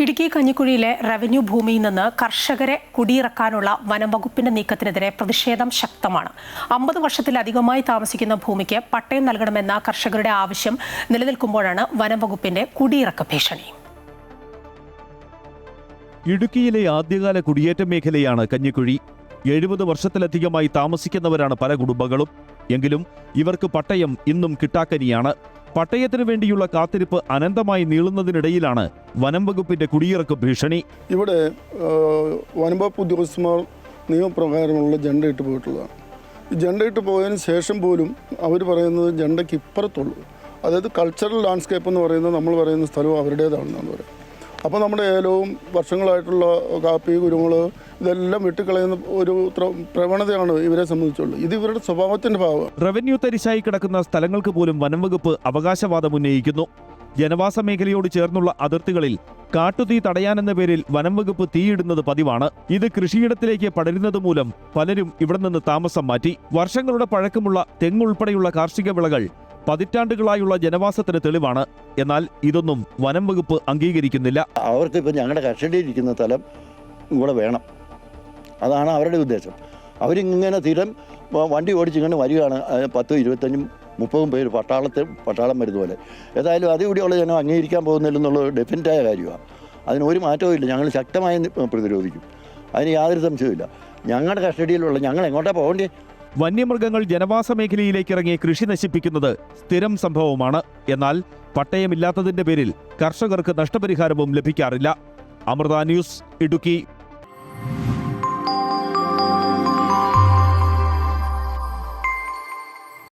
Idukki കഞ്ഞിക്കുഴിയിലെ revenue ഭൂമിയിൽ നിന്ന് കർഷകരെ കുടിയിറക്കാനുള്ള വനം വകുപ്പിന്റെ നീക്കത്തിനെതിരെ പ്രതിഷേധം ശക്തമാണ്. 50 വർഷത്തിലധികമായി താമസിക്കുന്ന ഭൂമിക്ക് പട്ടയം നൽകണമെന്ന കർഷകരുടെ ആവശ്യം നിലനിൽക്കുമ്പോഴാണ് വനം വകുപ്പിന്റെ കുടിയിറക്ക ഭീഷണി. ഇടുക്കിയിലെ ആദ്യകാല കുടിയേറ്റ മേഖലയാണ് കഞ്ഞിക്കുഴി. 70 വർഷത്തിലധികമായി താമസിക്കുന്നവരാണ് പല കുടുംബങ്ങളും. എങ്കിലും ഇവർക്ക് പട്ടയം ഇന്നും കിട്ടാക്കനിയാണ്. പട്ടയത്തിനു വേണ്ടിയുള്ള കാത്തിരിപ്പ് അനന്തമായി നീളുന്നതിനിടയിലാണ് വനം വകുപ്പിന്റെ കുടിയിറക്ക് ഭീഷണി. ഇവിടെ വനംവകുപ്പ് ഉദ്യോഗസ്ഥന്മാർ നിയമപ്രകാരമുള്ള ജണ്ട ഇട്ട് പോയിട്ടുള്ളതാണ്. ഈ ജണ്ട ഇട്ട് പോയതിന് ശേഷം പോലും അവർ പറയുന്നത് ജണ്ടയ്ക്ക് ഇപ്പുറത്തുള്ളൂ, അതായത് കൾച്ചറൽ ലാൻഡ്സ്കേപ്പ് എന്ന് പറയുന്നത് നമ്മൾ പറയുന്ന സ്ഥലവും അവരുടേതാണെന്നാണ് പറയുന്നത്. അപ്പോൾ നമ്മുടെ ഏലവും വർഷങ്ങളായിട്ടുള്ള കാപ്പി, കുരുമുളക് ഇതെല്ലാം വെട്ടിക്കളയുന്ന ഒരു പ്രവണതയാണ് ഇവരെ സംബന്ധിച്ചുള്ളത്. ഇത് ഇവരുടെ സ്വഭാവത്തിന്റെ ഭാഗമാണ്. റവന്യൂ തരിശായി കിടക്കുന്ന സ്ഥലങ്ങൾക്ക് പോലും വനം വകുപ്പ് അവകാശവാദം ഉന്നയിക്കുന്നു. ജനവാസ മേഖലയോട് ചേർന്നുള്ള അതിർത്തികളിൽ കാട്ടുതീ തടയാനെന്ന പേരിൽ വനം വകുപ്പ് തീയിടുന്നത് പതിവാണ്. ഇത് കൃഷിയിടത്തിലേക്ക് പടരുന്നത് മൂലം പലരും ഇവിടെ നിന്ന് താമസം മാറ്റി. വർഷങ്ങളുടെ പഴക്കമുള്ള തെങ്ങുൾപ്പെടെയുള്ള കാർഷിക വിളകൾ പതിറ്റാണ്ടുകളായുള്ള ജനവാസത്തിന് തെളിവാണ്. എന്നാൽ ഇതൊന്നും വനം വകുപ്പ് അംഗീകരിക്കുന്നില്ല. അവർക്ക് ഇപ്പം ഞങ്ങളുടെ കസ്റ്റഡിയിലിരിക്കുന്ന സ്ഥലം ഇവിടെ വേണം, അതാണ് അവരുടെ ഉദ്ദേശം. അവരിങ്ങനെ സ്ഥിരം വണ്ടി ഓടിച്ചിങ്ങനെ വരികയാണ്. 10, 25, 30 പേര് പട്ടാളം വരുന്ന പോലെ. ഏതായാലും അതുകൂടിയുള്ള ജനം അംഗീകരിക്കാൻ പോകുന്നില്ലെന്നുള്ള ഡെഫിനറ്റായ കാര്യമാണ്. അതിന് ഒരു മാറ്റവും ഇല്ല. ഞങ്ങൾ ശക്തമായി പ്രതിരോധിക്കും, അതിന് യാതൊരു സംശയവുമില്ല. ഞങ്ങളുടെ കസ്റ്റഡിയിലുള്ള ഞങ്ങൾ എങ്ങോട്ടാണ് പോകണ്ടേ? വന്യമൃഗങ്ങൾ ജനവാസ മേഖലയിലേക്ക് ഇറങ്ങി കൃഷി നശിപ്പിക്കുന്നത് സ്ഥിരം സംഭവമാണ്. എന്നാൽ പട്ടയമില്ലാത്തതിന്റെ പേരിൽ കർഷകർക്ക് നഷ്ടപരിഹാരവും ലഭിക്കാറില്ല. അമൃത ന്യൂസ്, ഇടുക്കി.